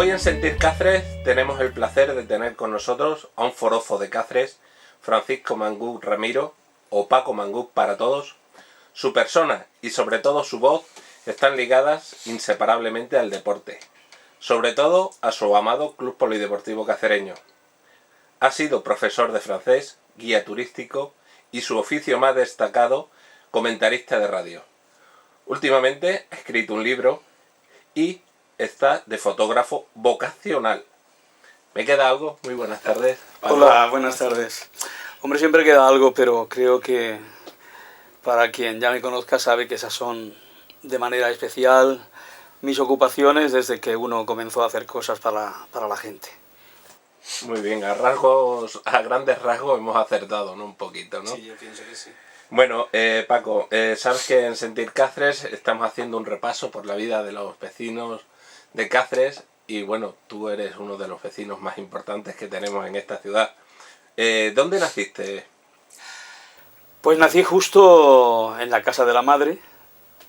Hoy en Sentir Cáceres tenemos el placer de tener con nosotros a un forofo de Cáceres, Francisco Mangú Ramiro, o Paco Mangú para todos. Su persona y sobre todo su voz están ligadas inseparablemente al deporte, sobre todo a su amado Club Polideportivo Cacereño. Ha sido profesor de francés, guía turístico y su oficio más destacado, comentarista de radio. Últimamente ha escrito un libro y está de fotógrafo vocacional. ¿Me queda algo? Muy buenas tardes, Paco. Hola, buenas tardes. Hombre, siempre queda algo, pero creo que para quien ya me conozca sabe que esas son de manera especial mis ocupaciones desde que uno comenzó a hacer cosas para la gente. Muy bien, a grandes rasgos hemos acertado, ¿no? Un poquito, ¿no? Sí, yo pienso que sí. Bueno, Paco, sabes que en Sentir Cáceres estamos haciendo un repaso por la vida de los vecinos de Cáceres y bueno, tú eres uno de los vecinos más importantes que tenemos en esta ciudad. ¿Dónde naciste? Pues nací justo en la Casa de la Madre,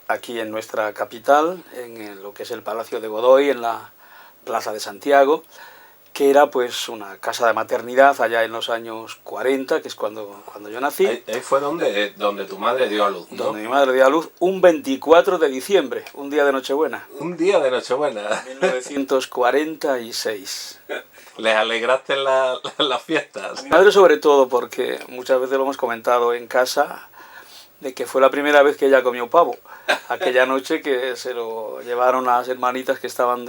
aquí en nuestra capital, en lo que es el Palacio de Godoy, en la Plaza de Santiago, que era pues una casa de maternidad allá en los años 40, que es cuando yo nací. Ahí fue donde tu madre dio a luz, ¿no? Donde mi madre dio a luz un 24 de diciembre, un día de Nochebuena. Un día de Nochebuena. 1946. ¿Les alegraste las fiestas? Mi madre sobre todo, porque muchas veces lo hemos comentado en casa, de que fue la primera vez que ella comió pavo. Aquella noche que se lo llevaron las hermanitas que estaban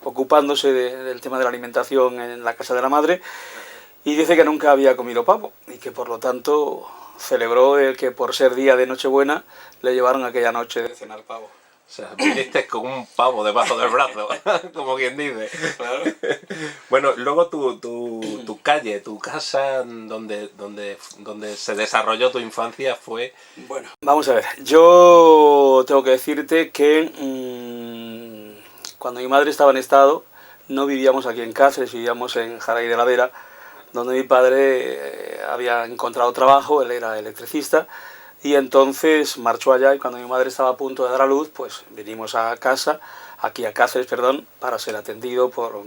ocupándose del tema de la alimentación en la casa de la madre, y dice que nunca había comido pavo, y que por lo tanto celebró el que por ser día de Nochebuena le llevaron aquella noche de cenar pavo. O sea, viniste con un pavo debajo del brazo, como quien dice. Claro. Bueno, luego tu calle, tu casa, donde se desarrolló tu infancia fue... Bueno, vamos a ver. Yo tengo que decirte que cuando mi madre estaba en estado, no vivíamos aquí en Cáceres, vivíamos en Jaraíz de la Vera, donde mi padre había encontrado trabajo, él era electricista, y entonces marchó allá, y cuando mi madre estaba a punto de dar a luz, pues vinimos a casa, aquí a Cáceres, perdón, para ser atendido por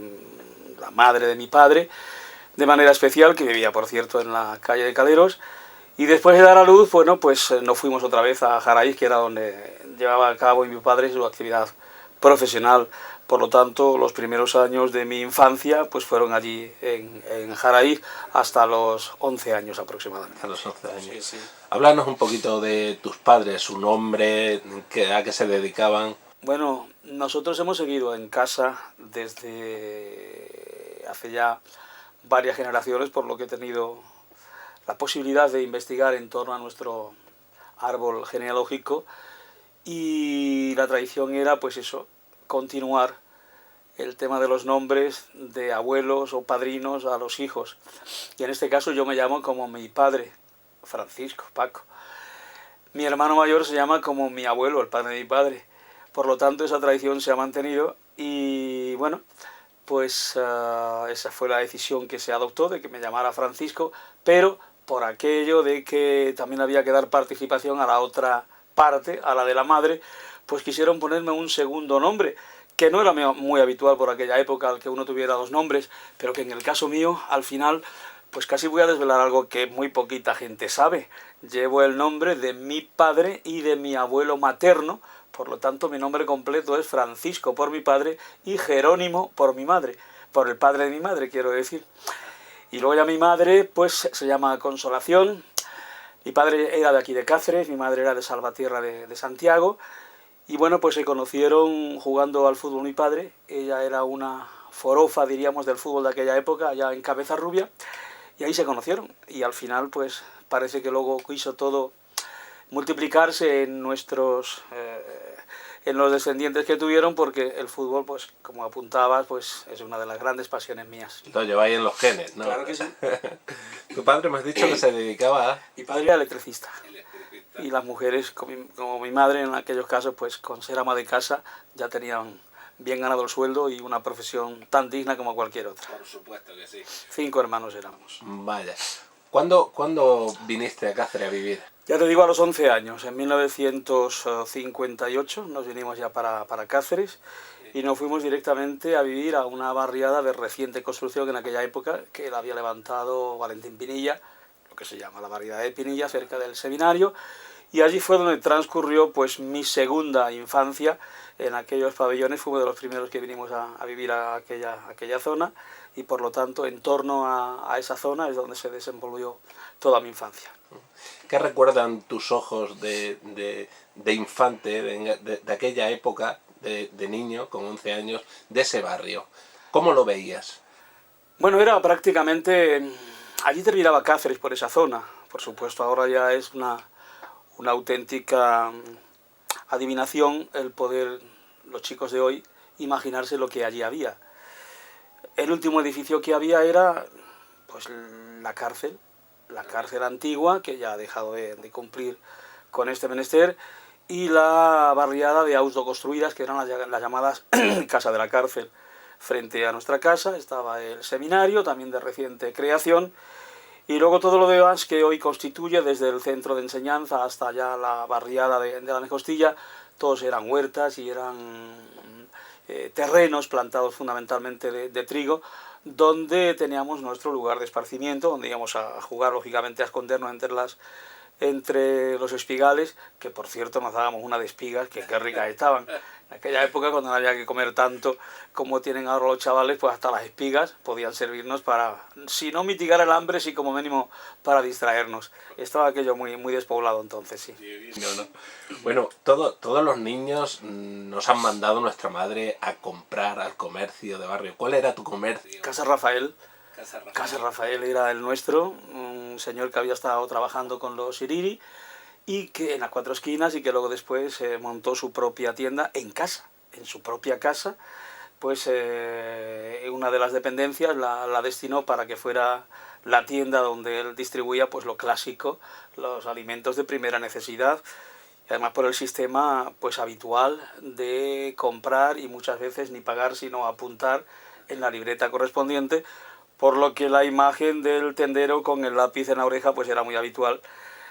la madre de mi padre, de manera especial, que vivía, por cierto, en la calle de Caleros, y después de dar a luz, bueno, pues nos fuimos otra vez a Jaraíz, que era donde llevaba a cabo mi padre su actividad profesional. Por lo tanto, los primeros años de mi infancia pues fueron allí en Jaraíz hasta los 11 años aproximadamente. A los 11 años. Sí, sí. Háblanos un poquito de tus padres, su nombre, a qué se dedicaban. Bueno, nosotros hemos seguido en casa desde hace ya varias generaciones, por lo que he tenido la posibilidad de investigar en torno a nuestro árbol genealógico, y la tradición era pues eso, continuar el tema de los nombres de abuelos o padrinos a los hijos. Y en este caso yo me llamo como mi padre, Francisco, Paco. Mi hermano mayor se llama como mi abuelo, el padre de mi padre. Por lo tanto, esa tradición se ha mantenido y bueno, pues esa fue la decisión que se adoptó, de que me llamara Francisco, pero por aquello de que también había que dar participación a la otra parte, a la de la madre, pues quisieron ponerme un segundo nombre, que no era muy habitual por aquella época el que uno tuviera dos nombres, pero que en el caso mío, al final, pues casi voy a desvelar algo que muy poquita gente sabe. Llevo el nombre de mi padre y de mi abuelo materno, por lo tanto mi nombre completo es Francisco por mi padre y Jerónimo por mi madre, por el padre de mi madre, quiero decir. Y luego ya mi madre, pues se llama Consolación. Mi padre era de aquí de Cáceres, mi madre era de Salvatierra de Santiago, y bueno, pues se conocieron jugando al fútbol mi padre. Ella era una forofa, diríamos, del fútbol de aquella época, allá en Cabezarrubia, y ahí se conocieron, y al final pues parece que luego quiso todo multiplicarse en en los descendientes que tuvieron, porque el fútbol, pues como apuntabas, pues es una de las grandes pasiones mías. Lo lleváis en los genes, ¿no? Claro que sí. Tu padre me has dicho que se dedicaba a... Mi padre era electricista. Y las mujeres, como mi madre en aquellos casos, pues con ser ama de casa ya tenían bien ganado el sueldo y una profesión tan digna como cualquier otra. Por supuesto que sí. 5 hermanos éramos. Vaya. ¿Cuándo viniste a Cáceres a vivir? Ya te digo, a los 11 años, en 1958 nos vinimos ya para Cáceres, y nos fuimos directamente a vivir a una barriada de reciente construcción en aquella época, que la había levantado Valentín Pinilla, lo que se llama la barriada de Pinilla, cerca del seminario, y allí fue donde transcurrió pues mi segunda infancia. En aquellos pabellones fuimos de los primeros que vinimos a vivir a aquella zona, y por lo tanto en torno a esa zona es donde se desenvolvió toda mi infancia. ¿Qué recuerdan tus ojos de infante, de aquella época, de niño, con 11 años, de ese barrio? ¿Cómo lo veías? Bueno, era prácticamente... Allí terminaba Cáceres por esa zona. Por supuesto, ahora ya es una auténtica adivinación el poder, los chicos de hoy, imaginarse lo que allí había. El último edificio que había era pues la cárcel antigua, que ya ha dejado de cumplir con este menester, y la barriada de autoconstruidas, que eran las llamadas Casa de la Cárcel. Frente a nuestra casa estaba el seminario, también de reciente creación, y luego todo lo demás que hoy constituye, desde el centro de enseñanza hasta ya la barriada de la Anegostilla, todos eran huertas y eran terrenos plantados fundamentalmente de trigo, donde teníamos nuestro lugar de esparcimiento, donde íbamos a jugar, lógicamente, a escondernos entre los espigales, que por cierto nos dábamos una de espigas, que qué ricas estaban. En aquella época, cuando no había que comer tanto como tienen ahora los chavales, pues hasta las espigas podían servirnos para, si no mitigar el hambre, sí como mínimo para distraernos. Estaba aquello muy despoblado entonces, sí. No. Bueno, todos los niños nos han mandado nuestra madre a comprar al comercio de barrio. ¿Cuál era tu comercio? Casa Rafael. Casa Rafael era el nuestro, un señor que había estado trabajando con los Iriri, y que en las Cuatro Esquinas, y que luego después montó su propia tienda en su propia casa, pues una de las dependencias la destinó para que fuera la tienda donde él distribuía pues lo clásico, los alimentos de primera necesidad, y además por el sistema pues habitual de comprar y muchas veces ni pagar sino apuntar en la libreta correspondiente, por lo que la imagen del tendero con el lápiz en la oreja pues era muy habitual,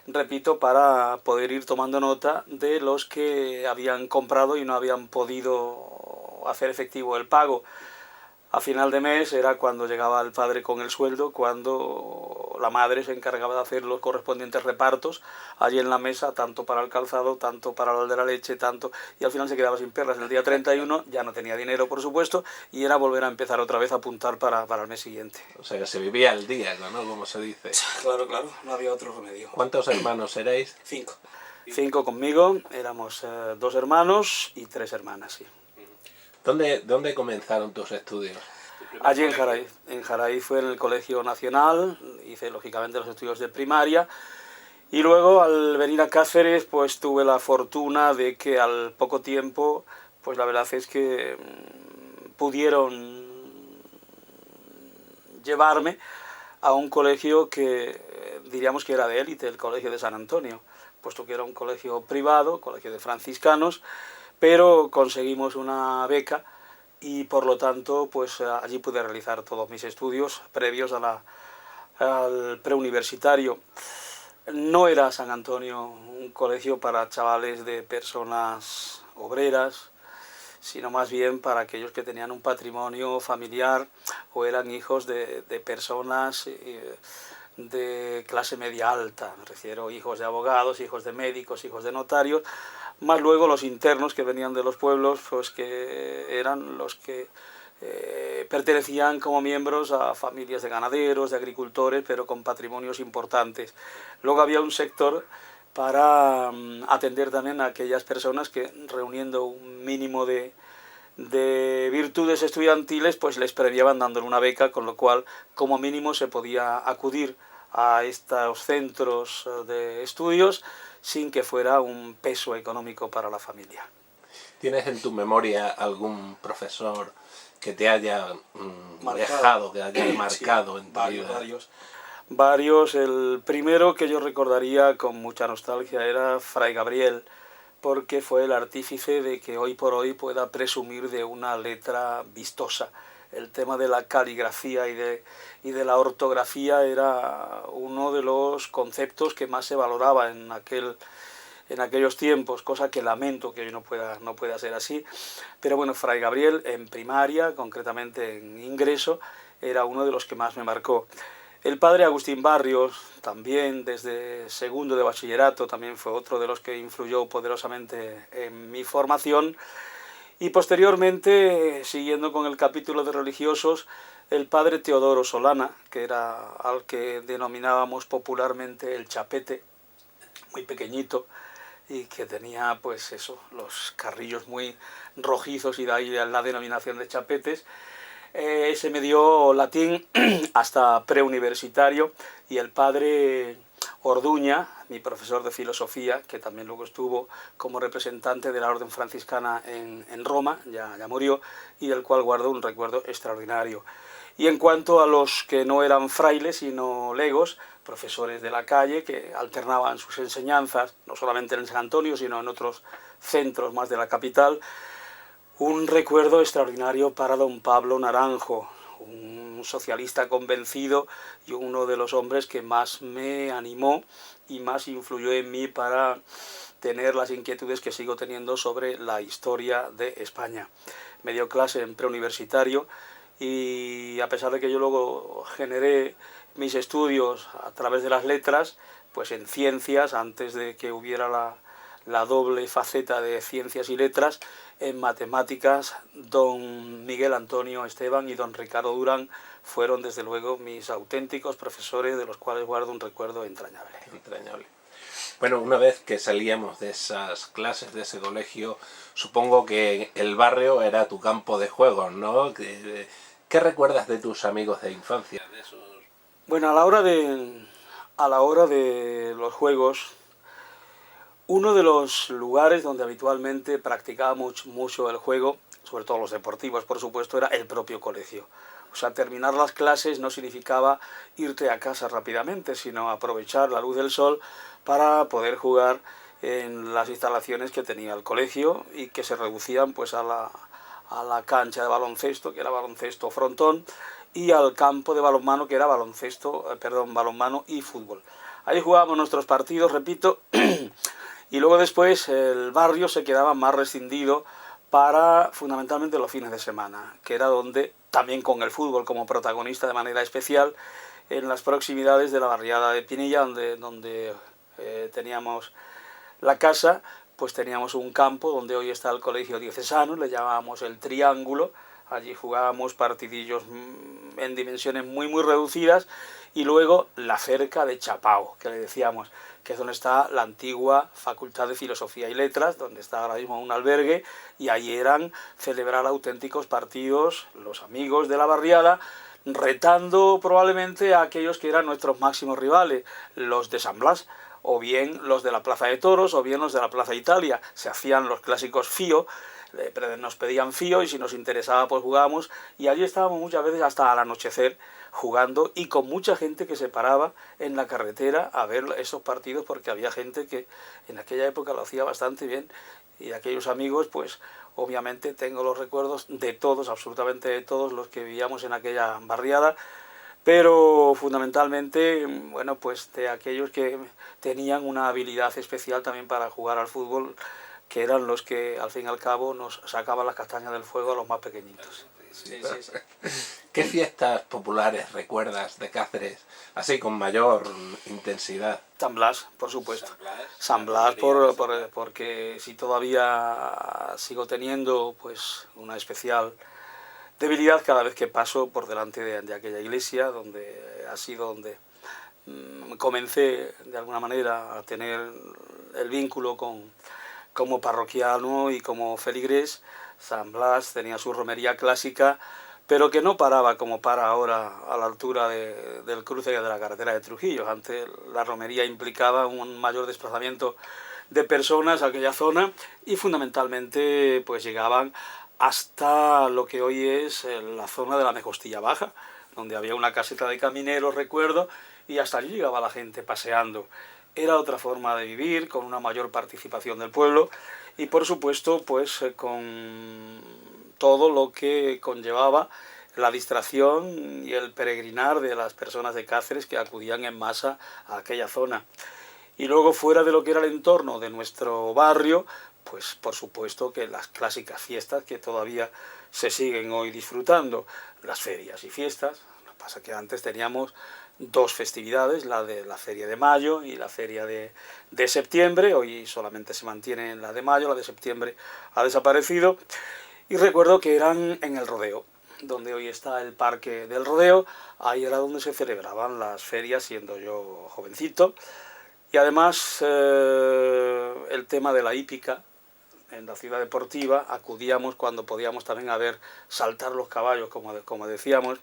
repito, para poder ir tomando nota de los que habían comprado y no habían podido hacer efectivo el pago. A final de mes era cuando llegaba el padre con el sueldo, cuando la madre se encargaba de hacer los correspondientes repartos allí en la mesa, tanto para el calzado, tanto para el de la leche, tanto... Y al final se quedaba sin perlas. El día 31 ya no tenía dinero, por supuesto, y era volver a empezar otra vez a apuntar para el mes siguiente. O sea, que se vivía al día, ¿no? Como se dice. Claro, no había otro remedio. ¿Cuántos hermanos erais? 5. 5 conmigo, éramos 2 hermanos y 3 hermanas, sí. ¿Dónde comenzaron tus estudios? Allí en Jaraí. En Jaraí fue en el Colegio Nacional, hice lógicamente los estudios de primaria, y luego al venir a Cáceres pues tuve la fortuna de que al poco tiempo, pues la verdad es que pudieron llevarme a un colegio que diríamos que era de élite, el Colegio de San Antonio, puesto que era un colegio privado, colegio de franciscanos, pero conseguimos una beca y por lo tanto pues allí pude realizar todos mis estudios previos al preuniversitario. No era San Antonio un colegio para chavales de personas obreras, sino más bien para aquellos que tenían un patrimonio familiar o eran hijos de personas de clase media alta, me refiero hijos de abogados, hijos de médicos, hijos de notarios, más luego los internos que venían de los pueblos, pues que eran los que pertenecían como miembros a familias de ganaderos, de agricultores, pero con patrimonios importantes. Luego había un sector para atender también a aquellas personas que, reuniendo un mínimo de virtudes estudiantiles, pues les premiaban dándole una beca, con lo cual como mínimo se podía acudir a estos centros de estudios sin que fuera un peso económico para la familia. ¿Tienes en tu memoria algún profesor que te haya dejado, que haya marcado en tu vida? Varios. El primero que yo recordaría con mucha nostalgia era Fray Gabriel, porque fue el artífice de que hoy por hoy pueda presumir de una letra vistosa. El tema de la caligrafía y de la ortografía era uno de los conceptos que más se valoraba en en aquellos tiempos, cosa que lamento que hoy no pueda ser así. Pero bueno, Fray Gabriel en primaria, concretamente en ingreso, era uno de los que más me marcó. El padre Agustín Barrios, también desde segundo de bachillerato, también fue otro de los que influyó poderosamente en mi formación. Y posteriormente, siguiendo con el capítulo de religiosos, el padre Teodoro Solana, que era al que denominábamos popularmente el chapete, muy pequeñito, y que tenía pues eso, los carrillos muy rojizos y de ahí la denominación de chapetes. Se me dio latín hasta preuniversitario, y el padre Orduña, mi profesor de filosofía, que también luego estuvo como representante de la orden franciscana en Roma, ya murió, y del cual guardo un recuerdo extraordinario. Y en cuanto a los que no eran frailes, sino legos, profesores de la calle, que alternaban sus enseñanzas, no solamente en San Antonio, sino en otros centros más de la capital, un recuerdo extraordinario para don Pablo Naranjo, un socialista convencido y uno de los hombres que más me animó y más influyó en mí para tener las inquietudes que sigo teniendo sobre la historia de España. Me dio clase en preuniversitario, y a pesar de que yo luego generé mis estudios a través de las letras, pues en ciencias, antes de que hubiera la doble faceta de ciencias y letras, en matemáticas, don Miguel Antonio Esteban y don Ricardo Durán fueron desde luego mis auténticos profesores, de los cuales guardo un recuerdo entrañable. Bueno, una vez que salíamos de esas clases, de ese colegio, supongo que el barrio era tu campo de juegos, ¿no? ¿Qué recuerdas de tus amigos de infancia? De esos... Bueno, a la hora de los juegos, uno de los lugares donde habitualmente practicábamos mucho el juego, sobre todo los deportivos, por supuesto, era el propio colegio. O sea, terminar las clases no significaba irte a casa rápidamente, sino aprovechar la luz del sol para poder jugar en las instalaciones que tenía el colegio, y que se reducían pues a la cancha de baloncesto, que era baloncesto frontón, y al campo de balonmano, que era balonmano y fútbol. Ahí jugábamos nuestros partidos, repito, y luego después el barrio se quedaba más rescindido para fundamentalmente los fines de semana, que era donde, también con el fútbol como protagonista de manera especial, en las proximidades de la barriada de Pinilla, donde teníamos la casa, pues teníamos un campo donde hoy está el colegio diocesano, le llamábamos el Triángulo. Allí jugábamos partidillos en dimensiones muy reducidas, y luego la cerca de Chapao, que le decíamos, que es donde está la antigua Facultad de Filosofía y Letras, donde está ahora mismo un albergue, y ahí eran celebrar auténticos partidos los amigos de la barriada, retando probablemente a aquellos que eran nuestros máximos rivales, los de San Blas, o bien los de la Plaza de Toros, o bien los de la Plaza Italia. Se hacían los clásicos fío, nos pedían fío, y si nos interesaba pues jugábamos, y allí estábamos muchas veces hasta al anochecer jugando, y con mucha gente que se paraba en la carretera a ver esos partidos, porque había gente que en aquella época lo hacía bastante bien. Y de aquellos amigos, pues obviamente tengo los recuerdos de todos, absolutamente de todos los que vivíamos en aquella barriada, pero fundamentalmente, bueno, pues de aquellos que tenían una habilidad especial también para jugar al fútbol, que eran los que al fin y al cabo nos sacaban las castañas del fuego a los más pequeñitos. Sí. ¿Qué fiestas populares recuerdas de Cáceres, así con mayor intensidad? San Blas, por supuesto. San Blas porque si todavía sigo teniendo pues una especial debilidad cada vez que paso por delante de aquella iglesia, donde ha sido donde comencé de alguna manera a tener el vínculo como parroquiano y como feligrés. San Blas tenía su romería clásica, pero que no paraba como para ahora a la altura del cruce de la carretera de Trujillo. Antes la romería implicaba un mayor desplazamiento de personas a aquella zona, y fundamentalmente pues llegaban hasta lo que hoy es la zona de la Mejostilla Baja, donde había una caseta de camineros, recuerdo, y hasta allí llegaba la gente paseando. Era otra forma de vivir, con una mayor participación del pueblo, y por supuesto pues con todo lo que conllevaba la distracción y el peregrinar de las personas de Cáceres que acudían en masa a aquella zona. Y luego fuera de lo que era el entorno de nuestro barrio, pues por supuesto que las clásicas fiestas que todavía se siguen hoy disfrutando, las ferias y fiestas. Lo que pasa es que antes teníamos dos festividades, la de la feria de mayo y la feria de septiembre. Hoy solamente se mantiene la de mayo, la de septiembre ha desaparecido. Y recuerdo que eran en el rodeo, donde hoy está el parque del rodeo. Ahí era donde se celebraban las ferias, siendo yo jovencito. Y además el tema de la hípica en la ciudad deportiva, acudíamos cuando podíamos también a ver saltar los caballos, como decíamos.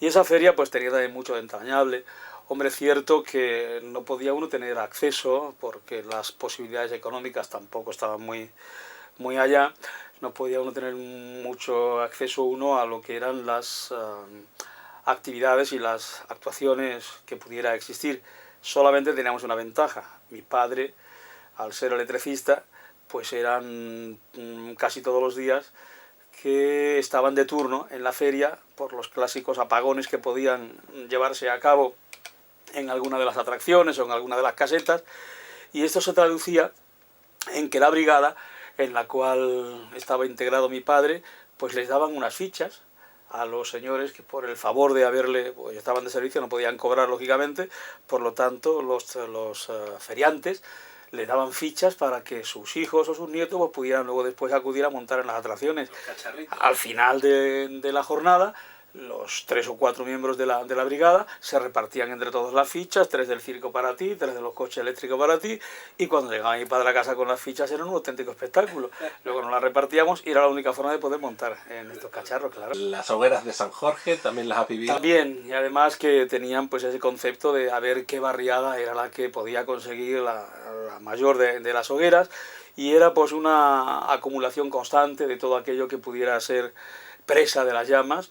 Y esa feria pues tenía también mucho de entrañable. Hombre, es cierto que no podía uno tener acceso porque las posibilidades económicas tampoco estaban muy allá. No podía uno tener mucho acceso a lo que eran las actividades y las actuaciones que pudiera existir. Solamente teníamos una ventaja. Mi padre, al ser electricista, pues eran casi todos los días que estaban de turno en la feria por los clásicos apagones que podían llevarse a cabo en alguna de las atracciones o en alguna de las casetas, y esto se traducía en que la brigada en la cual estaba integrado mi padre, pues les daban unas fichas a los señores que por el favor de haberle, pues estaban de servicio, no podían cobrar lógicamente, por lo tanto los feriantes le daban fichas para que sus hijos o sus nietos pues, pudieran luego después acudir a montar en las atracciones. Al final de la jornada, los 3 o 4 miembros de la brigada se repartían entre todos las fichas, 3 del circo para ti, 3 de los coches eléctricos para ti, y cuando llegaba mi padre a casa con las fichas era un auténtico espectáculo. Luego nos las repartíamos y era la única forma de poder montar en estos cacharros, claro. Las hogueras de San Jorge también las has vivido. También, y además que tenían pues ese concepto de a ver qué barriada era la que podía conseguir la mayor de las hogueras, y era pues una acumulación constante de todo aquello que pudiera ser presa de las llamas.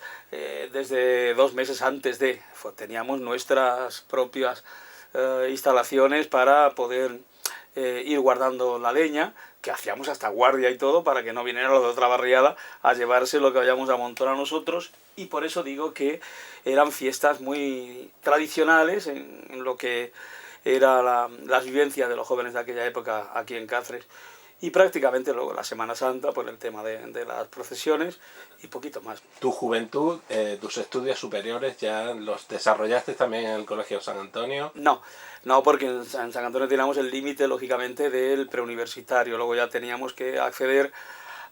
Desde 2 meses antes teníamos nuestras propias instalaciones para poder ir guardando la leña, que hacíamos hasta guardia y todo para que no vinieran los de otra barriada a llevarse lo que vayamos a montar a nosotros. Y por eso digo que eran fiestas muy tradicionales en lo que era las vivencias de los jóvenes de aquella época aquí en Cáceres. Y prácticamente luego la Semana Santa por el tema de las procesiones y poquito más. Tu juventud, tus estudios superiores, ¿ya los desarrollaste también en el Colegio San Antonio? No, porque en San Antonio teníamos el límite, lógicamente, del preuniversitario. Luego ya teníamos que acceder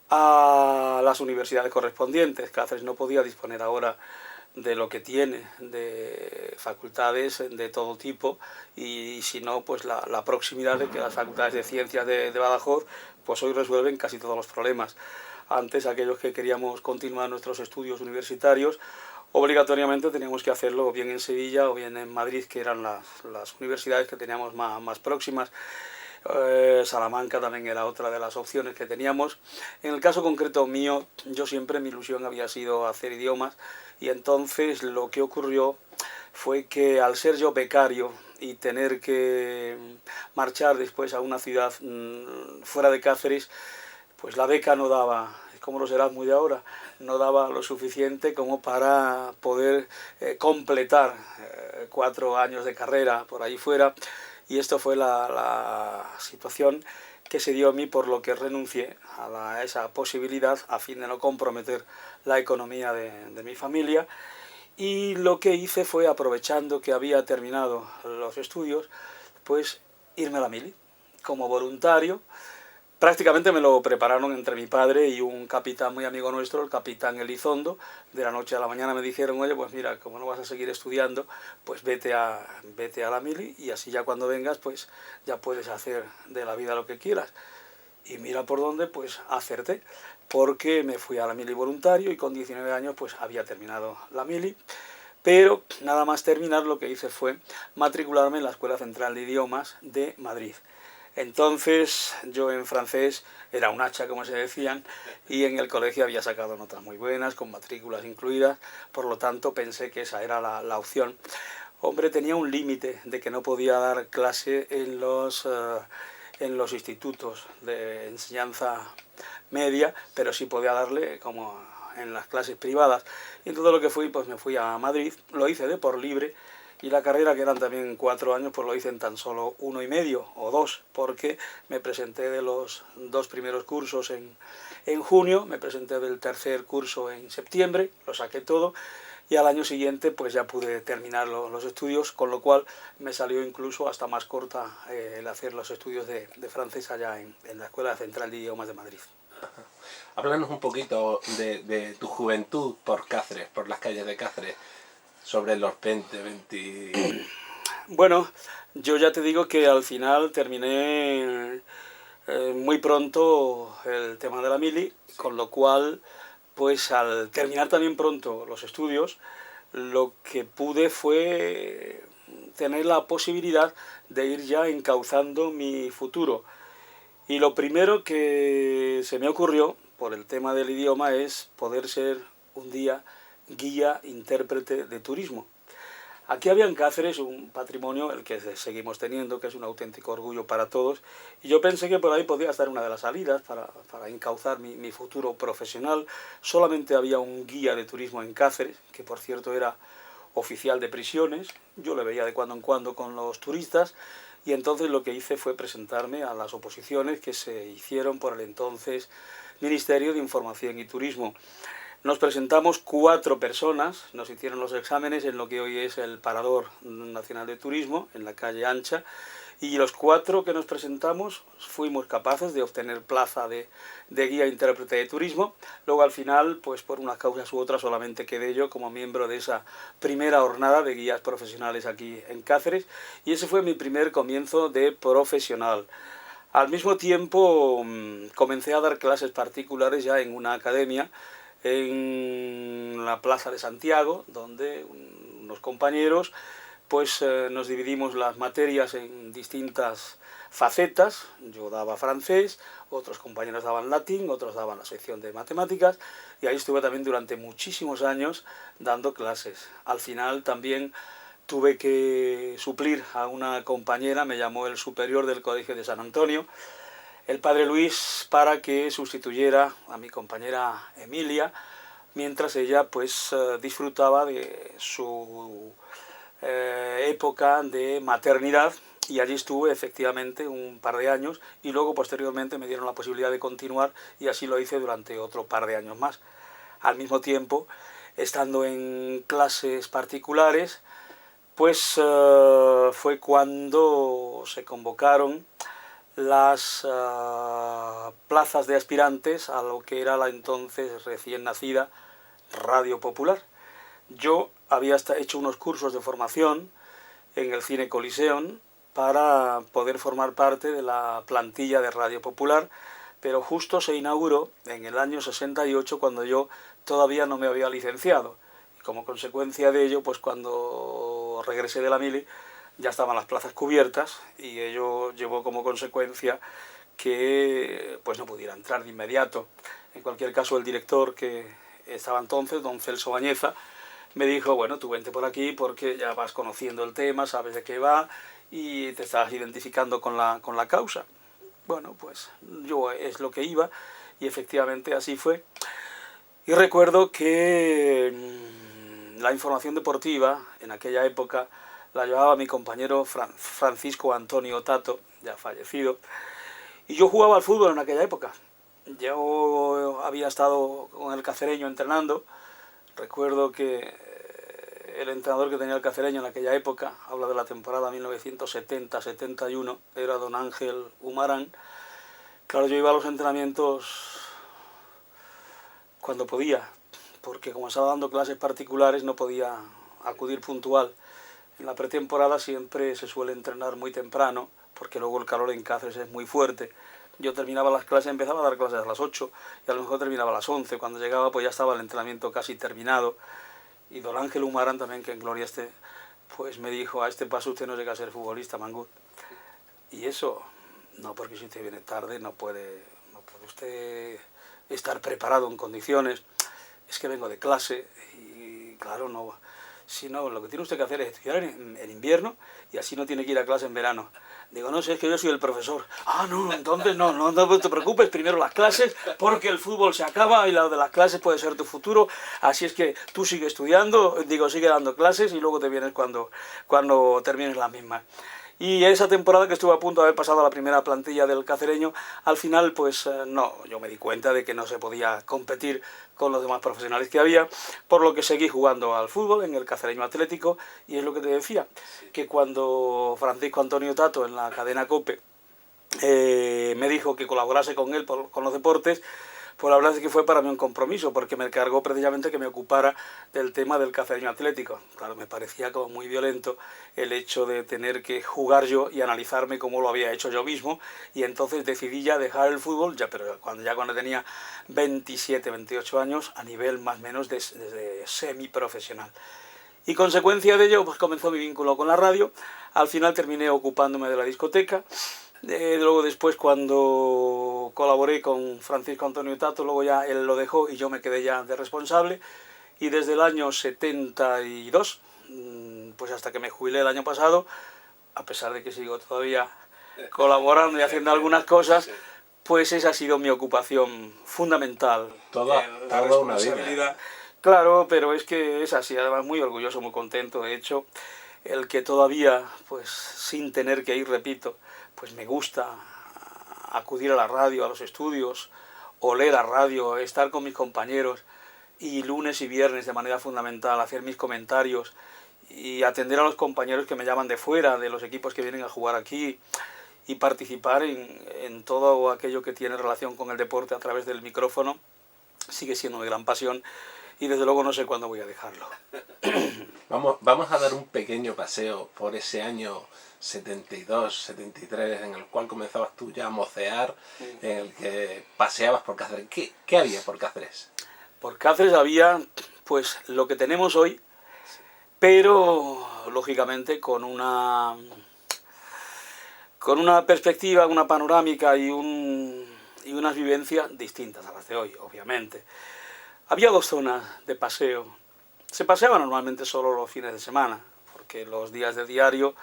a las universidades correspondientes. Cáceres no podía disponer ahora de lo que tiene, de facultades de todo tipo, y si no, pues la proximidad de que las facultades de ciencias de Badajoz, pues hoy resuelven casi todos los problemas. Antes, aquellos que queríamos continuar nuestros estudios universitarios, obligatoriamente teníamos que hacerlo o bien en Sevilla o bien en Madrid, que eran las universidades que teníamos más próximas. Salamanca también era otra de las opciones que teníamos. En el caso concreto mío, yo siempre mi ilusión había sido hacer idiomas, y entonces lo que ocurrió fue que al ser yo becario y tener que marchar después a una ciudad fuera de Cáceres, pues la beca no daba, como los Erasmus de ahora, no daba lo suficiente como para poder completar 4 años de carrera por ahí fuera. Y esto fue la situación que se dio a mí, por lo que renuncié a esa posibilidad a fin de no comprometer la economía de mi familia. Y lo que hice fue, aprovechando que había terminado los estudios, pues irme a la mili como voluntario. Prácticamente me lo prepararon entre mi padre y un capitán muy amigo nuestro, el capitán Elizondo. De la noche a la mañana me dijeron: oye, pues mira, como no vas a seguir estudiando, pues vete a la mili, y así ya cuando vengas, pues ya puedes hacer de la vida lo que quieras. Y mira por dónde, pues acerté, porque me fui a la mili voluntario y con 19 años pues había terminado la mili. Pero nada más terminar, lo que hice fue matricularme en la Escuela Central de Idiomas de Madrid. Entonces yo en francés era un hacha, como se decían, y en el colegio había sacado notas muy buenas, con matrículas incluidas, por lo tanto pensé que esa era la opción. Hombre, tenía un límite de que no podía dar clase en los institutos de enseñanza media, pero sí podía darle como en las clases privadas. Y entonces lo que fui, pues me fui a Madrid, lo hice de por libre, Y la carrera, que eran también 4 años, pues lo hice en tan solo 1,5 o 2, porque me presenté de los 2 primeros cursos en junio, me presenté del tercer curso en septiembre, lo saqué todo, y al año siguiente pues ya pude terminar los estudios, con lo cual me salió incluso hasta más corta el hacer los estudios de francés allá en la Escuela Central de Idiomas de Madrid. Háblanos un poquito de tu juventud por Cáceres, por las calles de Cáceres, sobre los 20. Bueno, yo ya te digo que al final terminé muy pronto el tema de la mili, con lo cual, pues al terminar también pronto los estudios, lo que pude fue tener la posibilidad de ir ya encauzando mi futuro. Y lo primero que se me ocurrió, por el tema del idioma, es poder ser un día guía intérprete de turismo. Aquí había en Cáceres un patrimonio, el que seguimos teniendo, que es un auténtico orgullo para todos, y yo pensé que por ahí podía estar una de las salidas para encauzar mi futuro profesional. Solamente había un guía de turismo en Cáceres, que por cierto era oficial de prisiones, yo le veía de cuando en cuando con los turistas, y entonces lo que hice fue presentarme a las oposiciones que se hicieron por el entonces Ministerio de Información y Turismo. Nos presentamos 4 personas, nos hicieron los exámenes en lo que hoy es el Parador Nacional de Turismo, en la calle Ancha, y los 4 que nos presentamos fuimos capaces de obtener plaza de guía intérprete de turismo. Luego al final, pues por unas causas u otras, solamente quedé yo como miembro de esa primera jornada de guías profesionales aquí en Cáceres, y ese fue mi primer comienzo de profesional. Al mismo tiempo comencé a dar clases particulares ya en una academia en la Plaza de Santiago, donde unos compañeros pues nos dividimos las materias en distintas facetas. Yo daba francés, otros compañeros daban latín, otros daban la sección de matemáticas, y ahí estuve también durante muchísimos años dando clases. Al final también tuve que suplir a una compañera, me llamó el superior del Colegio de San Antonio, el padre Luis, para que sustituyera a mi compañera Emilia, mientras ella pues disfrutaba de su época de maternidad, y allí estuve efectivamente un par de años, y luego posteriormente me dieron la posibilidad de continuar, y así lo hice durante otro par de años más. Al mismo tiempo, estando en clases particulares, pues fue cuando se convocaron las plazas de aspirantes a lo que era la entonces recién nacida Radio Popular. Yo había hecho unos cursos de formación en el Cine Coliseum para poder formar parte de la plantilla de Radio Popular, pero justo se inauguró en el año 68, cuando yo todavía no me había licenciado. Y como consecuencia de ello, pues cuando regresé de la mili, ya estaban las plazas cubiertas, y ello llevó como consecuencia que pues no pudiera entrar de inmediato. En cualquier caso, el director que estaba entonces, don Celso Bañeza, me dijo, bueno, tú vente por aquí porque ya vas conociendo el tema, sabes de qué va y te estás identificando con la causa. Bueno, pues yo es lo que iba, y efectivamente así fue. Y recuerdo que la información deportiva en aquella época la llevaba mi compañero Francisco Antonio Tato, ya fallecido, y yo jugaba al fútbol en aquella época. Yo había estado con el Cacereño entrenando. Recuerdo que el entrenador que tenía el Cacereño en aquella época, habla de la temporada 1970-71, era don Ángel Humarán. Claro, yo iba a los entrenamientos cuando podía, porque como estaba dando clases particulares no podía acudir puntual. En la pretemporada siempre se suele entrenar muy temprano, porque luego el calor en Cáceres es muy fuerte. Yo terminaba las clases, empezaba a dar clases a las 8 y a lo mejor terminaba a las 11. Cuando llegaba pues ya estaba el entrenamiento casi terminado. Y don Ángel Humarán también, que en gloria esté, pues me dijo, a este paso usted no llega a ser futbolista, Mangut. Y eso, no, porque si usted viene tarde no puede usted estar preparado en condiciones. Es que vengo de clase y claro, no, Si no, lo que tiene usted que hacer es estudiar en invierno y así no tiene que ir a clase en verano. Digo, no sé, es que yo soy el profesor. Ah, no, entonces no te preocupes, primero las clases, porque el fútbol se acaba y lo de las clases puede ser tu futuro, así es que tú sigue estudiando, digo, sigue dando clases y luego te vienes cuando termines las mismas. Y esa temporada que estuve a punto de haber pasado a la primera plantilla del Cacereño, al final pues no, yo me di cuenta de que no se podía competir con los demás profesionales que había, por lo que seguí jugando al fútbol en el Cacereño Atlético, y es lo que te decía, que cuando Francisco Antonio Tato en la cadena COPE me dijo que colaborase con él con los deportes, pues la verdad es que fue para mí un compromiso, porque me encargó precisamente que me ocupara del tema del Cacereño Atlético. Claro, me parecía como muy violento el hecho de tener que jugar yo y analizarme como lo había hecho yo mismo, y entonces decidí ya dejar el fútbol, pero cuando tenía 27, 28 años, a nivel más o menos de semiprofesional. Y consecuencia de ello, pues comenzó mi vínculo con la radio. Al final terminé ocupándome de la discoteca. Luego después, cuando colaboré con Francisco Antonio Tato, luego ya él lo dejó y yo me quedé ya de responsable. Y desde el año 72, pues hasta que me jubilé el año pasado, a pesar de que sigo todavía colaborando y haciendo algunas cosas, pues esa ha sido mi ocupación fundamental. Toda una vida. Claro, pero es que es así, además muy orgulloso, muy contento. De hecho, el que todavía, pues sin tener que ir, repito, pues me gusta acudir a la radio, a los estudios, oler a radio, estar con mis compañeros y lunes y viernes de manera fundamental, hacer mis comentarios y atender a los compañeros que me llaman de fuera, de los equipos que vienen a jugar aquí, y participar en todo aquello que tiene relación con el deporte a través del micrófono, sigue siendo de gran pasión. Y desde luego no sé cuándo voy a dejarlo. Vamos a dar un pequeño paseo por ese año 72, 73, en el cual comenzabas tú ya a mocear, en el que paseabas por Cáceres. ¿Qué había por Cáceres? Por Cáceres había pues lo que tenemos hoy, pero lógicamente con una perspectiva, una panorámica y unas vivencias distintas a las de hoy, obviamente. Había dos zonas de paseo. Se paseaba normalmente solo los fines de semana, porque los días de diario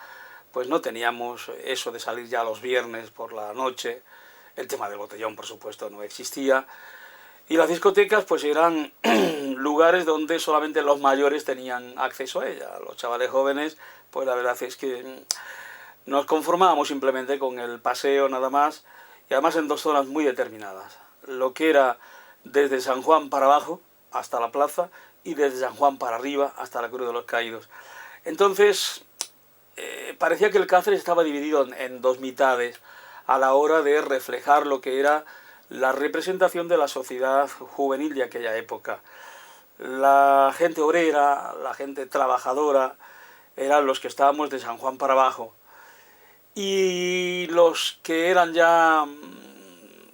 pues no teníamos eso de salir ya los viernes por la noche. El tema del botellón, por supuesto, no existía. Y las discotecas pues eran lugares donde solamente los mayores tenían acceso a ella. Los chavales jóvenes, pues la verdad es que nos conformábamos simplemente con el paseo nada más, y además en dos zonas muy determinadas. Lo que era desde San Juan para abajo hasta la plaza y desde San Juan para arriba hasta la Cruz de los Caídos. Entonces parecía que el Cáceres estaba dividido en dos mitades a la hora de reflejar lo que era la representación de la sociedad juvenil de aquella época. La gente obrera, la gente trabajadora, eran los que estábamos de San Juan para abajo, y los que eran ya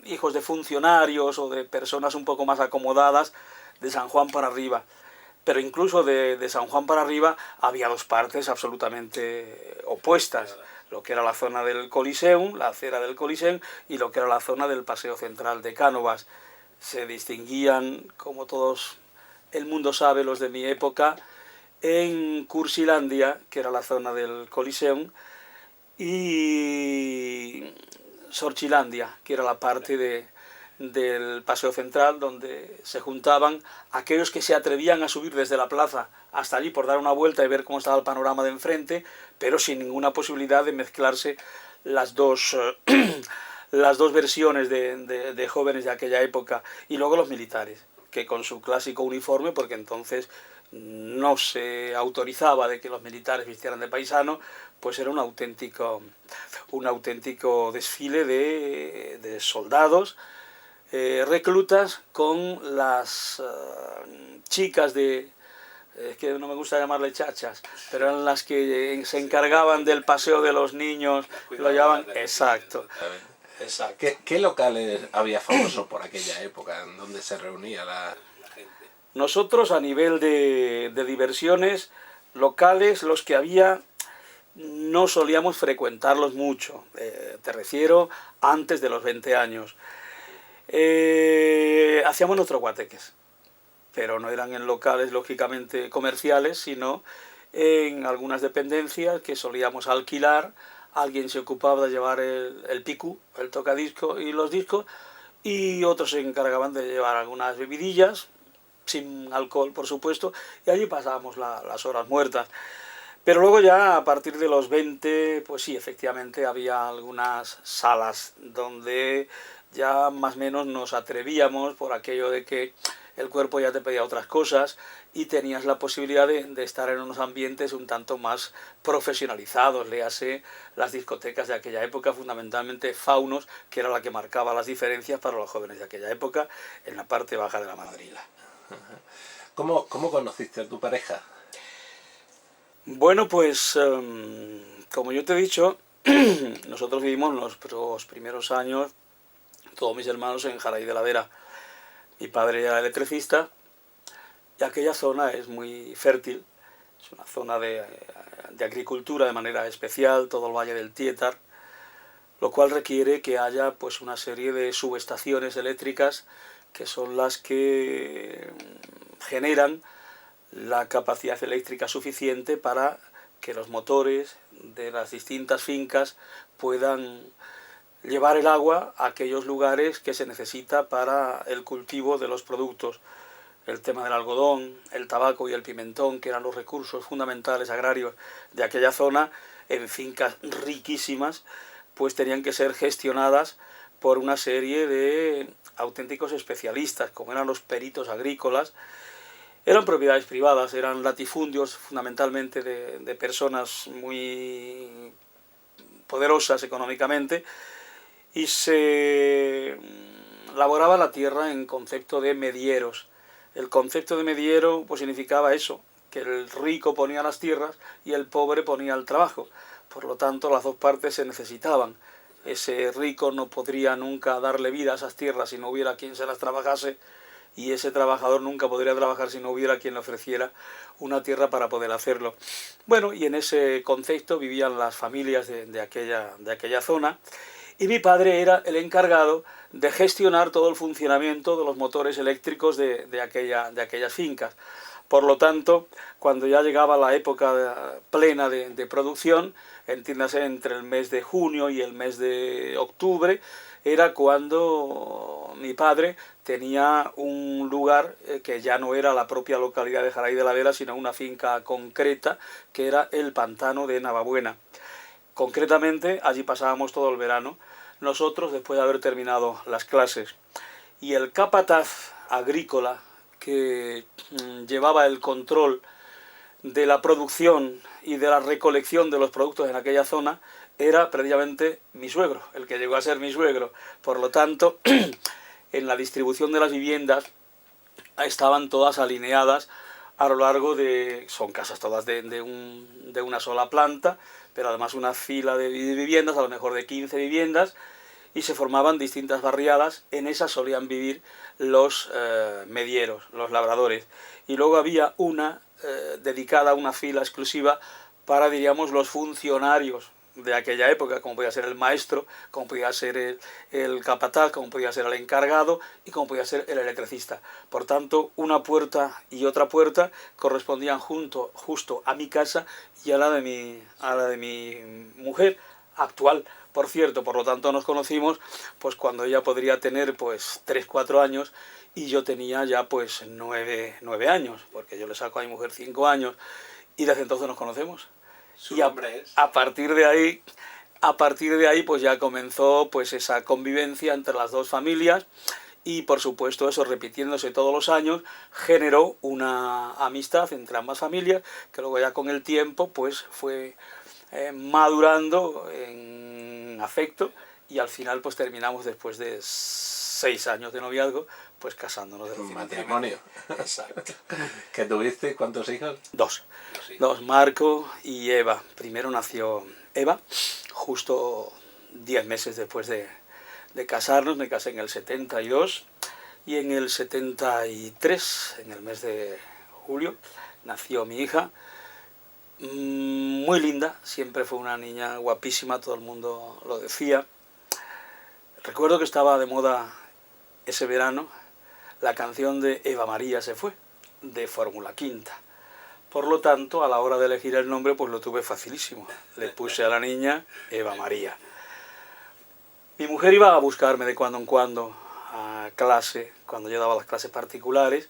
hijos de funcionarios o de personas un poco más acomodadas, de San Juan para arriba. Pero incluso de San Juan para arriba había dos partes absolutamente opuestas, lo que era la zona del Coliseum, la acera del Coliseum, y lo que era la zona del Paseo Central de Cánovas. Se distinguían, como todos el mundo sabe, los de mi época, en Cursilandia, que era la zona del Coliseum, y Sorchilandia, que era la parte del Paseo Central, donde se juntaban aquellos que se atrevían a subir desde la plaza hasta allí por dar una vuelta y ver cómo estaba el panorama de enfrente, pero sin ninguna posibilidad de mezclarse las dos versiones de jóvenes de aquella época. Y luego los militares, que con su clásico uniforme, porque entonces no se autorizaba de que los militares vistieran de paisano, pues era un auténtico desfile de soldados, reclutas, con las chicas es que no me gusta llamarle chachas, pero eran las que se encargaban del paseo de los niños, lo llamaban, exacto. ¿Qué locales había famosos por aquella época en donde se reunía la gente? Nosotros, a nivel de diversiones locales, los que había no solíamos frecuentarlos mucho, te refiero antes de los 20 años. Hacíamos nuestros guateques. pero no eran en locales lógicamente comerciales, sino en algunas dependencias que solíamos alquilar. Alguien se ocupaba de llevar el picu, el tocadisco y los discos, y otros se encargaban de llevar algunas bebidillas, sin alcohol por supuesto, y allí pasábamos las horas muertas. Pero luego ya a partir de los 20, pues sí, efectivamente había algunas salas donde ya más o menos nos atrevíamos por aquello de que el cuerpo ya te pedía otras cosas y tenías la posibilidad de estar en unos ambientes un tanto más profesionalizados, léase las discotecas de aquella época, fundamentalmente Faunos, que era la que marcaba las diferencias para los jóvenes de aquella época en la parte baja de la Madrila. ¿Cómo conociste a tu pareja? Bueno, pues como yo te he dicho, nosotros vivimos los primeros años, todos mis hermanos, en Jaray de la Vera. Mi padre era electricista y aquella zona es muy fértil, es una zona de agricultura de manera especial, todo el valle del Tietar, lo cual requiere que haya pues una serie de subestaciones eléctricas que son las que generan la capacidad eléctrica suficiente para que los motores de las distintas fincas puedan llevar el agua a aquellos lugares que se necesita para el cultivo de los productos. El tema del algodón, el tabaco y el pimentón, que eran los recursos fundamentales agrarios de aquella zona, en fincas riquísimas, pues tenían que ser gestionadas por una serie de auténticos especialistas, como eran los peritos agrícolas. Eran propiedades privadas, eran latifundios fundamentalmente de personas muy poderosas económicamente, y se laboraba la tierra en concepto de medieros. El concepto de mediero pues significaba eso, que el rico ponía las tierras y el pobre ponía el trabajo. Por lo tanto, las dos partes se necesitaban. Ese rico no podría nunca darle vida a esas tierras si no hubiera quien se las trabajase, y ese trabajador nunca podría trabajar si no hubiera quien le ofreciera una tierra para poder hacerlo. Bueno, y en ese concepto vivían las familias de aquella zona, y mi padre era el encargado de gestionar todo el funcionamiento de los motores eléctricos de aquellas fincas. Por lo tanto, cuando ya llegaba la época plena de producción, entiéndase entre el mes de junio y el mes de octubre, era cuando mi padre tenía un lugar que ya no era la propia localidad de Jaray de la Vera, sino una finca concreta, que era el pantano de Navabuena. Concretamente, allí pasábamos todo el verano, nosotros después de haber terminado las clases. Y el capataz agrícola que llevaba el control de la producción y de la recolección de los productos en aquella zona era precisamente mi suegro, el que llegó a ser mi suegro. Por lo tanto, en la distribución de las viviendas estaban todas alineadas a lo largo de... son casas todas de una sola planta, pero además una fila de viviendas, a lo mejor de 15 viviendas, y se formaban distintas barriadas. En esas solían vivir los medieros, los labradores. Y luego había una dedicada a una fila exclusiva para, diríamos, los funcionarios de aquella época, como podía ser el maestro, como podía ser el capataz, como podía ser el encargado y como podía ser el electricista. Por tanto, una puerta y otra puerta correspondían justo a mi casa y a la de mi mujer actual, por cierto. Por lo tanto, nos conocimos pues cuando ella podría tener pues 3-4 años y yo tenía ya pues 9 años, porque yo le saco a mi mujer 5 años, y desde entonces nos conocemos. ¿Su nombre es? A partir de ahí pues ya comenzó pues esa convivencia entre las dos familias, y por supuesto eso, repitiéndose todos los años, generó una amistad entre ambas familias que luego ya con el tiempo pues fue madurando en afecto, y al final pues terminamos, después de 6 años de noviazgo, pues casándonos de matrimonio. Exacto. ¿Qué tuviste? ¿Cuántos hijos? Dos, Marco y Eva. Primero nació Eva, justo 10 meses después de casarnos. Me casé en el 72, y en el 73, en el mes de julio, nació mi hija. Muy linda, siempre fue una niña guapísima, todo el mundo lo decía. Recuerdo que estaba de moda ese verano la canción de Eva María se fue, de Fórmula Quinta. Por lo tanto, a la hora de elegir el nombre, pues lo tuve facilísimo. Le puse a la niña Eva María. Mi mujer iba a buscarme de cuando en cuando a clase, cuando yo daba las clases particulares,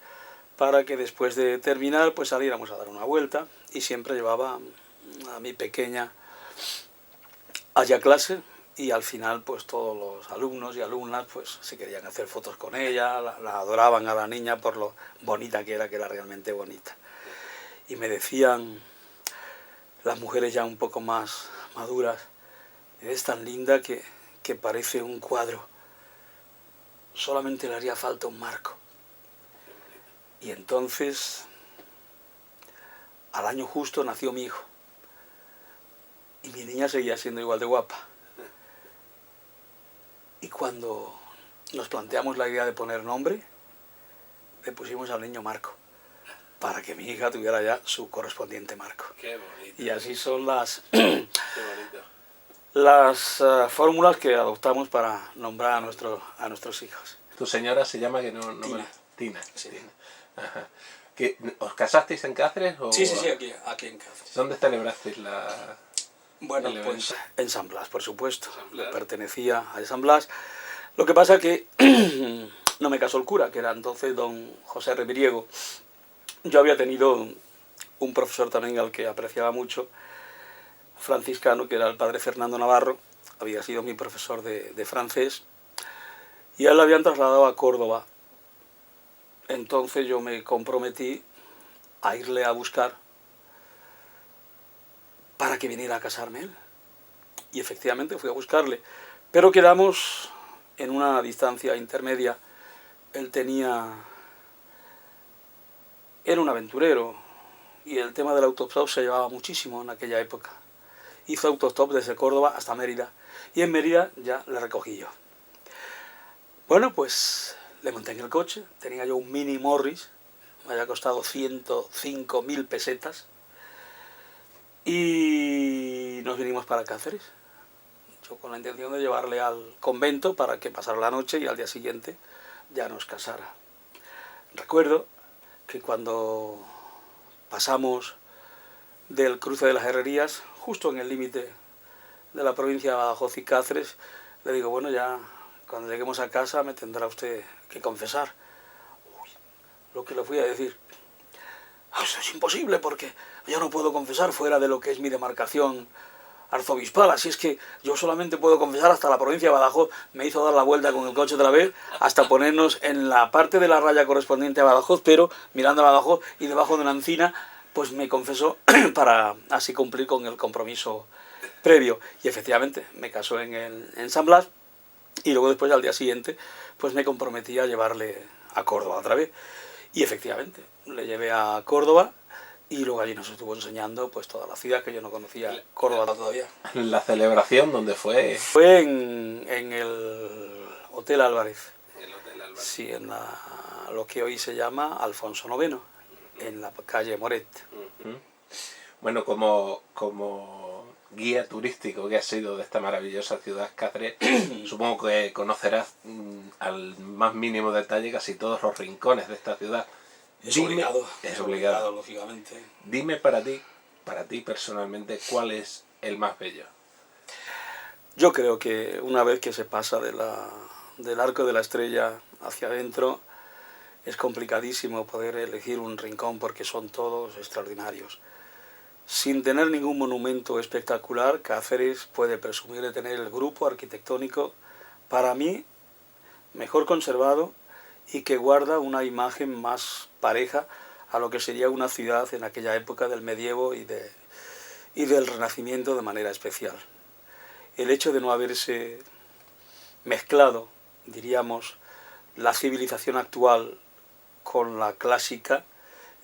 para que después de terminar pues saliéramos a dar una vuelta, y siempre llevaba a mi pequeña allá a clase, y al final pues todos los alumnos y alumnas pues se querían hacer fotos con ella, la adoraban a la niña por lo bonita que era realmente bonita. Y me decían las mujeres ya un poco más maduras: eres tan linda que parece un cuadro, solamente le haría falta un marco. Y entonces, al año justo nació mi hijo, y mi niña seguía siendo igual de guapa. Y cuando nos planteamos la idea de poner nombre, le pusimos al niño Marco, para que mi hija tuviera ya su correspondiente marco. Qué bonito. Y así son las Qué bonito. las fórmulas que adoptamos para nombrar a nuestros hijos. ¿Tu señora se llama que no Tina. me... Tina. Sí. Tina. Ajá. ¿Os casasteis en Cáceres? O... Sí, aquí en Cáceres. ¿Dónde celebrasteis la...? Bueno, el pues evento? en San Blas, por supuesto. San Blas. Pertenecía a San Blas. Lo que pasa que no me casó el cura, que era entonces don José Reviriego. Yo había tenido un profesor también al que apreciaba mucho, franciscano, que era el padre Fernando Navarro. Había sido mi profesor de francés, y a él lo habían trasladado a Córdoba. Entonces yo me comprometí a irle a buscar para que viniera a casarme él. Y efectivamente fui a buscarle, pero quedamos en una distancia intermedia. Él era un aventurero, y el tema del autostop se llevaba muchísimo en aquella época. Hizo autostop desde Córdoba hasta Mérida, y en Mérida ya le recogí yo. Bueno, pues le monté en el coche. Tenía yo un Mini Morris, me había costado 105.000 pesetas, y nos vinimos para Cáceres. Yo con la intención de llevarle al convento para que pasara la noche y al día siguiente ya nos casara. Recuerdo que cuando pasamos del cruce de las Herrerías, justo en el límite de la provincia de Badajoz y Cáceres, le digo: bueno, ya cuando lleguemos a casa me tendrá usted que confesar. Uy, lo que le fui a decir: eso es imposible, porque yo no puedo confesar fuera de lo que es mi demarcación arzobispal, así es que yo solamente puedo confesar hasta la provincia de Badajoz. Me hizo dar la vuelta con el coche otra vez hasta ponernos en la parte de la raya correspondiente a Badajoz, pero mirando a Badajoz, y debajo de una encina pues me confesó para así cumplir con el compromiso previo. Y efectivamente me casó en San Blas, y luego después al día siguiente pues me comprometí a llevarle a Córdoba otra vez. Y efectivamente le llevé a Córdoba, y luego allí nos estuvo enseñando pues toda la ciudad, que yo no conocía Córdoba todavía. ¿La celebración dónde fue? Fue en el Hotel Álvarez. El Hotel Álvarez. Sí, en lo que hoy se llama Alfonso IX, en la calle Moret. Bueno, como guía turístico que has sido de esta maravillosa ciudad Cáceres, supongo que conocerás al más mínimo detalle casi todos los rincones de esta ciudad. Es obligado, lógicamente. Dime para ti personalmente, ¿cuál es el más bello? Yo creo que una vez que se pasa del Arco de la Estrella hacia adentro, es complicadísimo poder elegir un rincón, porque son todos extraordinarios. Sin tener ningún monumento espectacular, Cáceres puede presumir de tener el grupo arquitectónico, para mí, mejor conservado, y que guarda una imagen más pareja a lo que sería una ciudad en aquella época del medievo y del Renacimiento de manera especial. El hecho de no haberse mezclado, diríamos, la civilización actual con la clásica,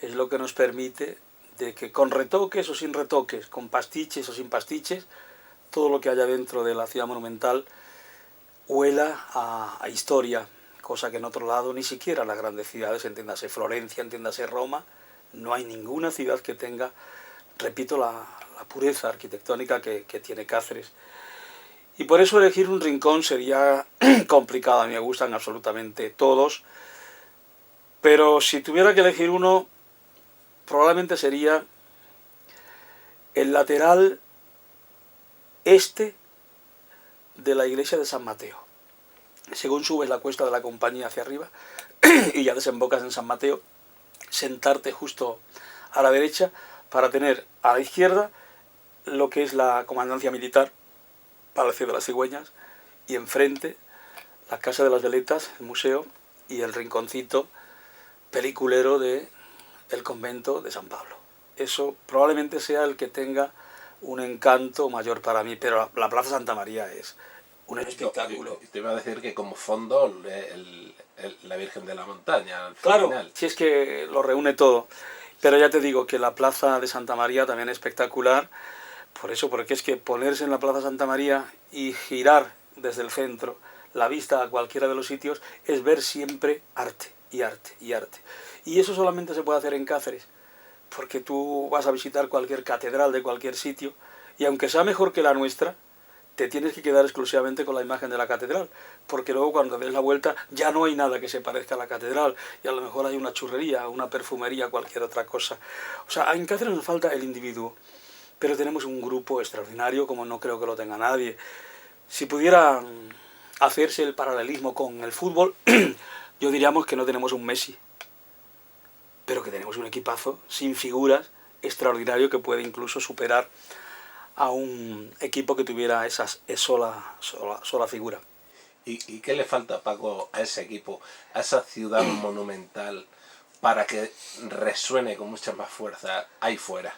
es lo que nos permite de que con retoques o sin retoques, con pastiches o sin pastiches, todo lo que haya dentro de la ciudad monumental huela a historia, cosa que en otro lado ni siquiera las grandes ciudades, entiéndase Florencia, entiéndase Roma, no hay ninguna ciudad que tenga, repito, la pureza arquitectónica que tiene Cáceres. Y por eso elegir un rincón sería complicado. A mí me gustan absolutamente todos, pero si tuviera que elegir uno, probablemente sería el lateral este de la iglesia de San Mateo. Según subes la cuesta de la Compañía hacia arriba y ya desembocas en San Mateo, sentarte justo a la derecha para tener a la izquierda lo que es la comandancia militar, Palacio de las Cigüeñas, y enfrente la Casa de las Veletas, el museo, y el rinconcito peliculero de el convento de San Pablo. Eso probablemente sea el que tenga un encanto mayor para mí, pero la Plaza Santa María es un espectáculo. Te iba a decir que como fondo la Virgen de la Montaña. Claro, final. si es que lo reúne todo. Pero ya te digo que la Plaza de Santa María también es espectacular, por eso, porque es que ponerse en la Plaza Santa María y girar desde el centro la vista a cualquiera de los sitios es ver siempre arte y arte y arte. Y eso solamente se puede hacer en Cáceres, porque tú vas a visitar cualquier catedral de cualquier sitio y aunque sea mejor que la nuestra, te tienes que quedar exclusivamente con la imagen de la catedral, porque luego cuando des la vuelta ya no hay nada que se parezca a la catedral, y a lo mejor hay una churrería, una perfumería, cualquier otra cosa. O sea, en Cáceres nos falta el individuo, pero tenemos un grupo extraordinario como no creo que lo tenga nadie. Si pudiera hacerse el paralelismo con el fútbol, yo diríamos que no tenemos un Messi, pero que tenemos un equipazo sin figuras extraordinario que puede incluso superar a un equipo que tuviera esa sola figura. ¿Y qué le falta, Paco, a ese equipo, a esa ciudad monumental, para que resuene con mucha más fuerza ahí fuera?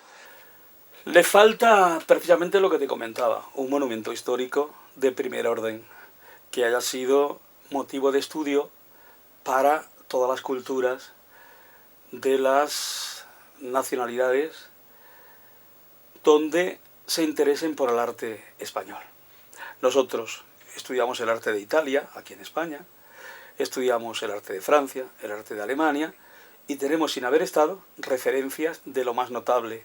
Le falta precisamente lo que te comentaba, un monumento histórico de primer orden, que haya sido motivo de estudio para todas las culturas de las nacionalidades donde se interesen por el arte español. Nosotros estudiamos el arte de Italia, aquí en España, estudiamos el arte de Francia, el arte de Alemania, y tenemos, sin haber estado, referencias de lo más notable.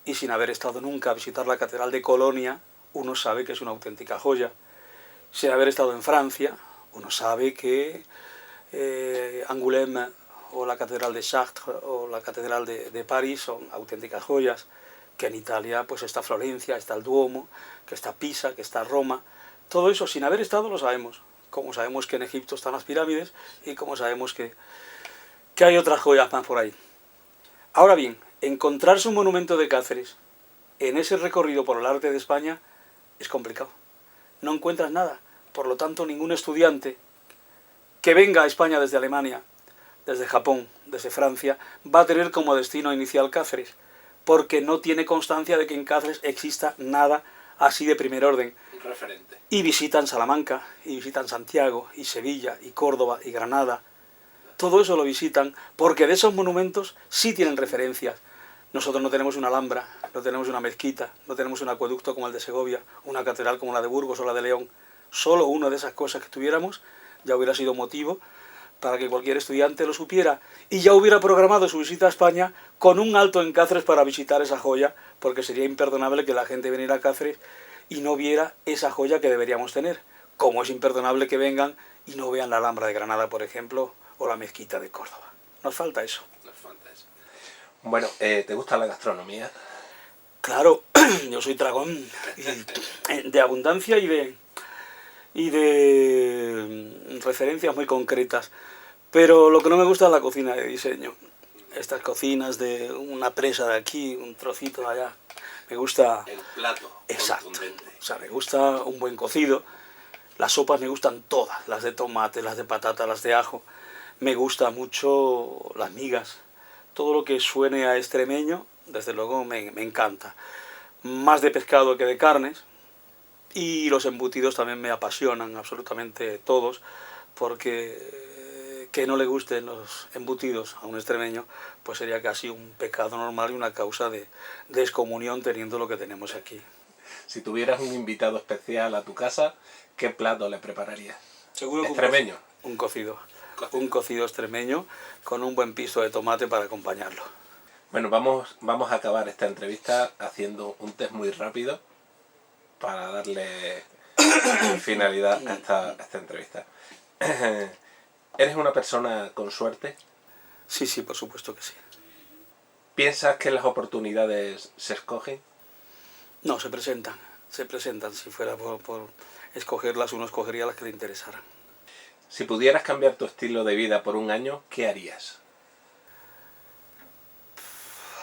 Y sin haber estado nunca a visitar la Catedral de Colonia, uno sabe que es una auténtica joya. Sin haber estado en Francia, uno sabe que Angoulême o la Catedral de Chartres o la Catedral de París son auténticas joyas, que en Italia pues está Florencia, está el Duomo, que está Pisa, que está Roma. Todo eso sin haber estado lo sabemos, como sabemos que en Egipto están las pirámides y como sabemos que hay otras joyas más por ahí. Ahora bien, encontrarse un monumento de Cáceres en ese recorrido por el arte de España es complicado. No encuentras nada, por lo tanto ningún estudiante que venga a España desde Alemania, desde Japón, desde Francia, va a tener como destino inicial Cáceres, porque no tiene constancia de que en Cáceres exista nada así de primer orden. Un referente. Y visitan Salamanca, y visitan Santiago, y Sevilla, y Córdoba, y Granada. Todo eso lo visitan porque de esos monumentos sí tienen referencias. Nosotros no tenemos una alhambra, no tenemos una mezquita, no tenemos un acueducto como el de Segovia, una catedral como la de Burgos o la de León. Solo una de esas cosas que tuviéramos ya hubiera sido motivo para que cualquier estudiante lo supiera y ya hubiera programado su visita a España con un alto en Cáceres para visitar esa joya, porque sería imperdonable que la gente viniera a Cáceres y no viera esa joya que deberíamos tener, como es imperdonable que vengan y no vean la Alhambra de Granada, por ejemplo, o la Mezquita de Córdoba. Nos falta eso. Nos falta eso. Bueno, ¿te gusta la gastronomía? Claro, yo soy dragón de abundancia y de referencias muy concretas. Pero lo que no me gusta es la cocina de diseño. Estas cocinas de una presa de aquí, un trocito de allá. Me gusta... El plato. Exacto. Contundente. O sea, me gusta un buen cocido. Las sopas me gustan todas. Las de tomate, las de patata, las de ajo. Me gusta mucho las migas. Todo lo que suene a extremeño, desde luego me encanta. Más de pescado que de carnes. Y los embutidos también me apasionan absolutamente todos, porque que no le gusten los embutidos a un extremeño, pues sería casi un pecado normal y una causa de excomunión teniendo lo que tenemos aquí. Si tuvieras un invitado especial a tu casa, ¿qué plato le prepararías? Seguro que extremeño. Un cocido extremeño con un buen piso de tomate para acompañarlo. Bueno, vamos a acabar esta entrevista haciendo un test muy rápido para darle finalidad a esta entrevista. ¿Eres una persona con suerte? Sí, por supuesto que sí. ¿Piensas que las oportunidades se escogen? No, se presentan. Se presentan. Si fuera por escogerlas, uno escogería las que le interesaran. Si pudieras cambiar tu estilo de vida por un año, ¿qué harías?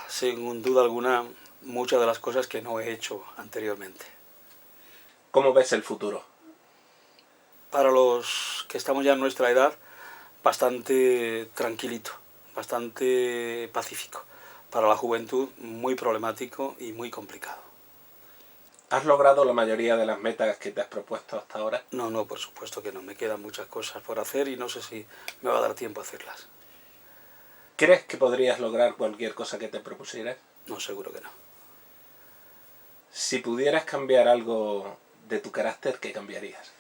Sin duda alguna, muchas de las cosas que no he hecho anteriormente. ¿Cómo ves el futuro? Para los que estamos ya en nuestra edad, bastante tranquilito, bastante pacífico. Para la juventud, muy problemático y muy complicado. ¿Has logrado la mayoría de las metas que te has propuesto hasta ahora? No, por supuesto que no. Me quedan muchas cosas por hacer y no sé si me va a dar tiempo a hacerlas. ¿Crees que podrías lograr cualquier cosa que te propusieras? No, seguro que no. Si pudieras cambiar algo de tu carácter, ¿qué cambiarías?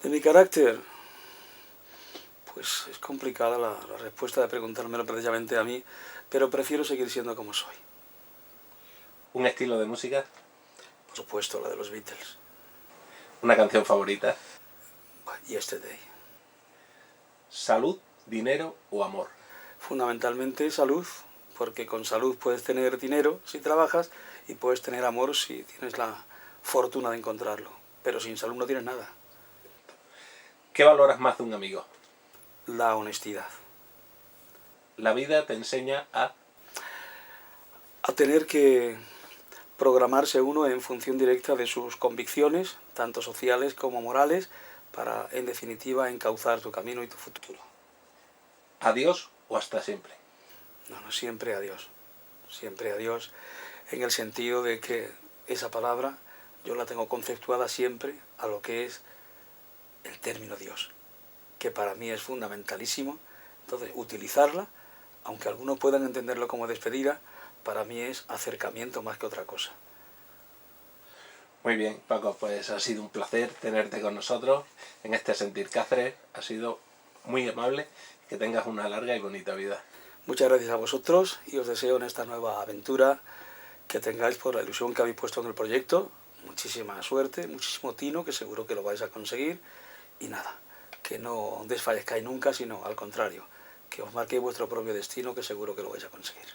De mi carácter, pues es complicada la respuesta de preguntármelo precisamente a mí, pero prefiero seguir siendo como soy. ¿Un estilo de música? Por supuesto, la de los Beatles. ¿Una canción favorita? Yesterday. ¿Salud, dinero o amor? Fundamentalmente salud, porque con salud puedes tener dinero si trabajas y puedes tener amor si tienes la fortuna de encontrarlo, pero sin salud no tienes nada. ¿Qué valoras más de un amigo? La honestidad. La vida te enseña a tener que programarse uno en función directa de sus convicciones, tanto sociales como morales, para, en definitiva, encauzar tu camino y tu futuro. ¿Adiós o hasta siempre? No, siempre adiós. Siempre adiós, en el sentido de que esa palabra yo la tengo conceptuada siempre a lo que es el término Dios, que para mí es fundamentalísimo. Entonces, utilizarla, aunque algunos puedan entenderlo como despedida, para mí es acercamiento más que otra cosa. Muy bien, Paco, pues ha sido un placer tenerte con nosotros en este Sentir Cáceres. Ha sido muy amable. Que tengas una larga y bonita vida. Muchas gracias a vosotros y os deseo en esta nueva aventura que tengáis por la ilusión que habéis puesto en el proyecto. Muchísima suerte, muchísimo tino, que seguro que lo vais a conseguir. Y nada, que no desfallezcáis nunca, sino al contrario, que os marquéis vuestro propio destino, que seguro que lo vais a conseguir.